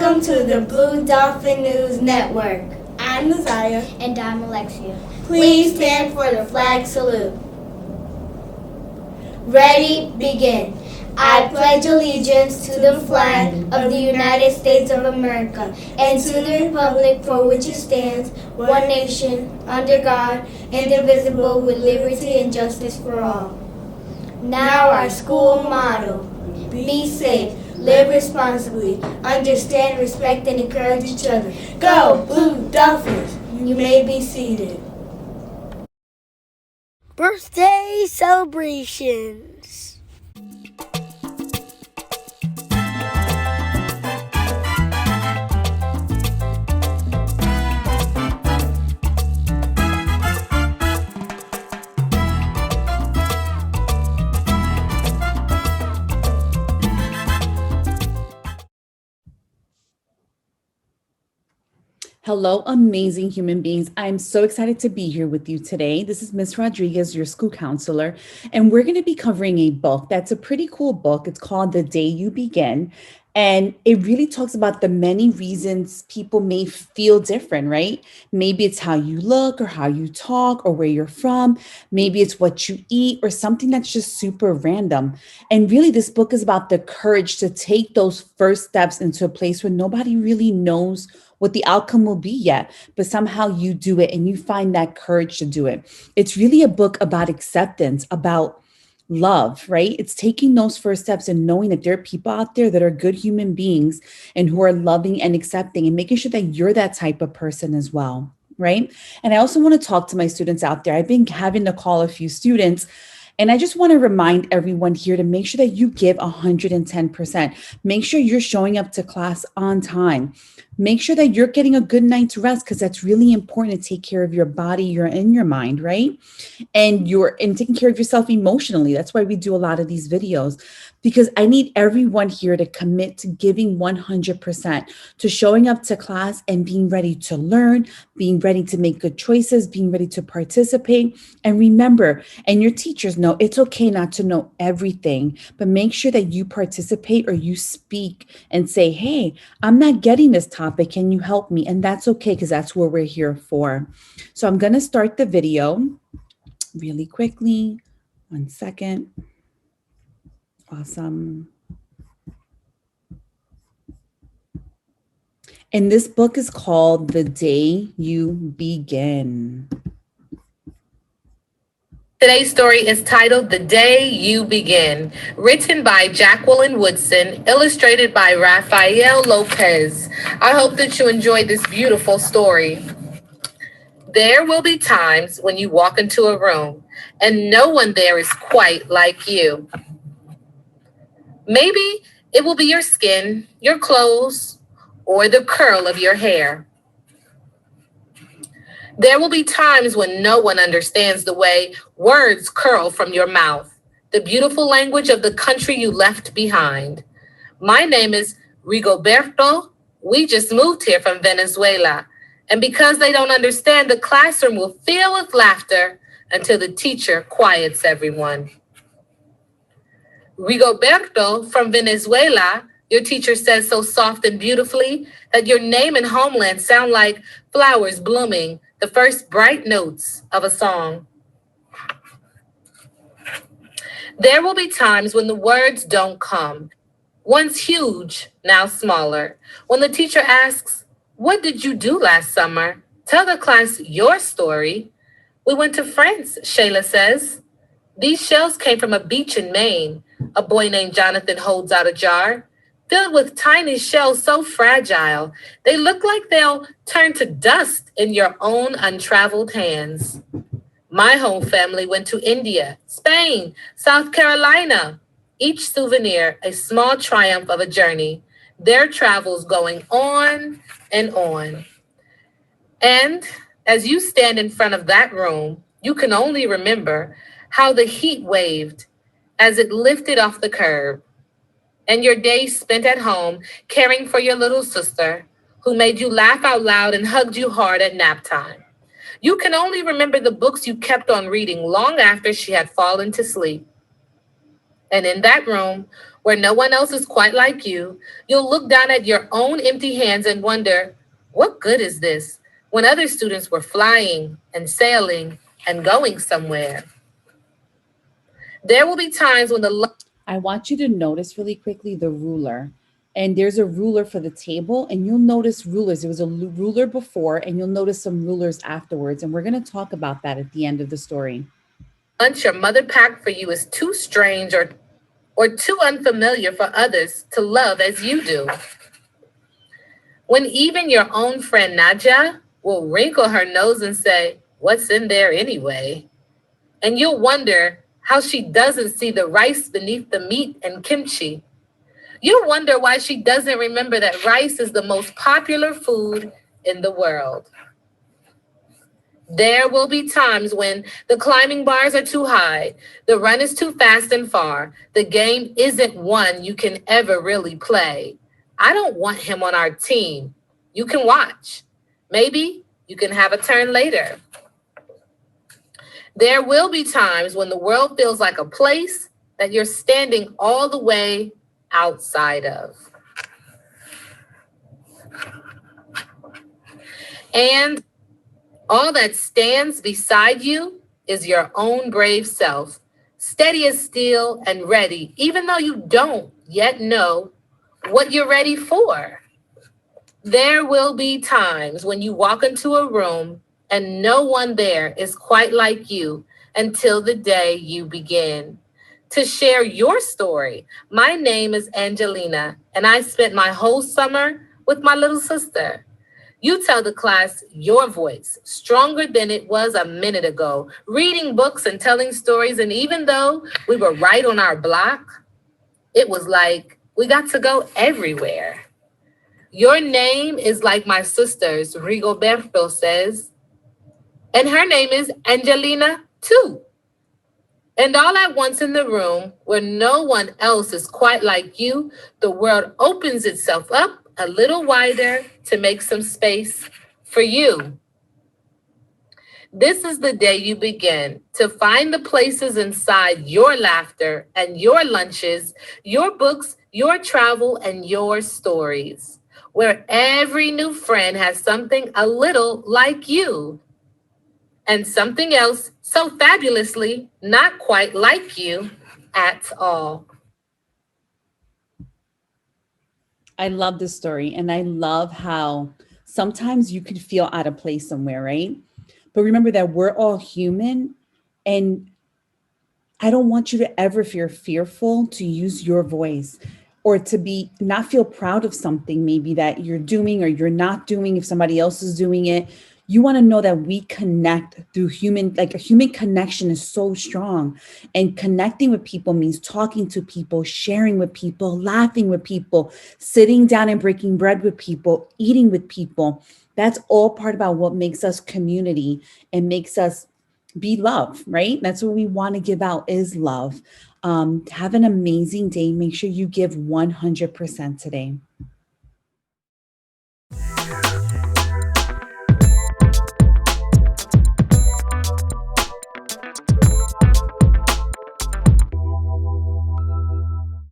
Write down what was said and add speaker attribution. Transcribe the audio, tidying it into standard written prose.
Speaker 1: Welcome to the Blue Dolphin News Network. I'm Nazaya.
Speaker 2: And I'm Alexia.
Speaker 1: Please stand for the flag salute. Ready, begin. I pledge allegiance to the flag of the United States of America and to the republic for which it stands, one nation, under God, indivisible, with liberty and justice for all. Now our school motto: be safe, live responsibly, understand, respect, and encourage each other. Go, Blue Dolphins! You may be seated.
Speaker 3: Birthday celebrations.
Speaker 4: Hello, amazing human beings. I'm so excited to be here with you today. This is Miss Rodriguez, your school counselor, and we're going to be covering a book that's a pretty cool book. It's called The Day You Begin, and it really talks about the many reasons people may feel different, right? Maybe it's how you look or how you talk or where you're from. Maybe it's what you eat or something that's just super random. And really, this book is about the courage to take those first steps into a place where nobody really knows what the outcome will be yet, but somehow you do it and you find that courage to do it. It's really a book about acceptance, about love, right? It's taking those first steps and knowing that there are people out there that are good human beings and who are loving and accepting and making sure that you're that type of person as well, right? And I also want to talk to my students out there. I've been having to call a few students, and I just want to remind everyone here to make sure that you give 110%. Make sure you're showing up to class on time. Make sure that you're getting a good night's rest, because that's really important to take care of your body, your mind, right? And taking care of yourself emotionally. That's why we do a lot of these videos, because I need everyone here to commit to giving 100%, to showing up to class and being ready to learn, being ready to make good choices, being ready to participate. And remember, and your teachers know, it's okay not to know everything, but make sure that you participate or you speak and say, hey, I'm not getting this topic. Can you help me? And that's okay, because that's what we're here for. So I'm going to start the video really quickly. 1 second. Awesome. And this book is called The Day You Begin.
Speaker 5: Today's story is titled The Day You Begin, written by Jacqueline Woodson, illustrated by Rafael Lopez. I hope that you enjoyed this beautiful story. There will be times when you walk into a room and no one there is quite like you. Maybe it will be your skin, your clothes, or the curl of your hair. There will be times when no one understands the way words curl from your mouth, the beautiful language of the country you left behind. My name is Rigoberto. We just moved here from Venezuela. And because they don't understand, the classroom will fill with laughter until the teacher quiets everyone. Rigoberto from Venezuela, your teacher says so soft and beautifully that your name and homeland sound like flowers blooming, the first bright notes of a song. There will be times when the words don't come. Once huge, now smaller. When the teacher asks, "What did you do last summer?" Tell the class your story. "We went to France," Shayla says. "These shells came from a beach in Maine." A boy named Jonathan holds out a jar filled with tiny shells so fragile, they look like they'll turn to dust in your own untraveled hands. My whole family went to India, Spain, South Carolina. Each souvenir a small triumph of a journey, their travels going on and on. And as you stand in front of that room, you can only remember how the heat waved as it lifted off the curb, and your days spent at home caring for your little sister who made you laugh out loud and hugged you hard at nap time. You can only remember the books you kept on reading long after she had fallen to sleep. And in that room, where no one else is quite like you, you'll look down at your own empty hands and wonder, what good is this when other students were flying and sailing and going somewhere? There will be times when
Speaker 4: I want you to notice really quickly the ruler. And there's a ruler for the table, and you'll notice rulers. There was a ruler before, and you'll notice some rulers afterwards. And we're going to talk about that at the end of the story.
Speaker 5: lunch your mother packed for you is too strange or too unfamiliar for others to love as you do. When even your own friend Naja will wrinkle her nose and say, "What's in there anyway?" And you'll wonder how she doesn't see the rice beneath the meat and kimchi. You'll wonder why she doesn't remember that rice is the most popular food in the world. There will be times when the climbing bars are too high, the run is too fast and far, the game isn't one you can ever really play. I don't want him on our team. You can watch. Maybe you can have a turn later. There will be times when the world feels like a place that you're standing all the way outside of. And all that stands beside you is your own brave self, steady as steel and ready, even though you don't yet know what you're ready for. There will be times when you walk into a room and no one there is quite like you until the day you begin to share your story. My name is Angelina, and I spent my whole summer with my little sister. You tell the class your voice, stronger than it was a minute ago, reading books and telling stories. And even though we were right on our block, it was like we got to go everywhere. Your name is like my sister's, Rigoberto says, and her name is Angelina too. And all at once in the room, where no one else is quite like you, the world opens itself up a little wider to make some space for you. This is the day you begin to find the places inside your laughter and your lunches, your books, your travel, and your stories, where every new friend has something a little like you and something else so fabulously not quite like you at all.
Speaker 4: I love this story, and I love how sometimes you could feel out of place somewhere, right? But remember that we're all human, and I don't want you to ever feel fearful to use your voice or to be not feel proud of something maybe that you're doing or you're not doing if somebody else is doing it. You want to know that we connect through human, like a human connection is so strong. And connecting with people means talking to people, sharing with people, laughing with people, sitting down and breaking bread with people, eating with people. That's all part about what makes us community and makes us be love, right? That's what we want to give out is love. Have an amazing day. Make sure you give 100% today.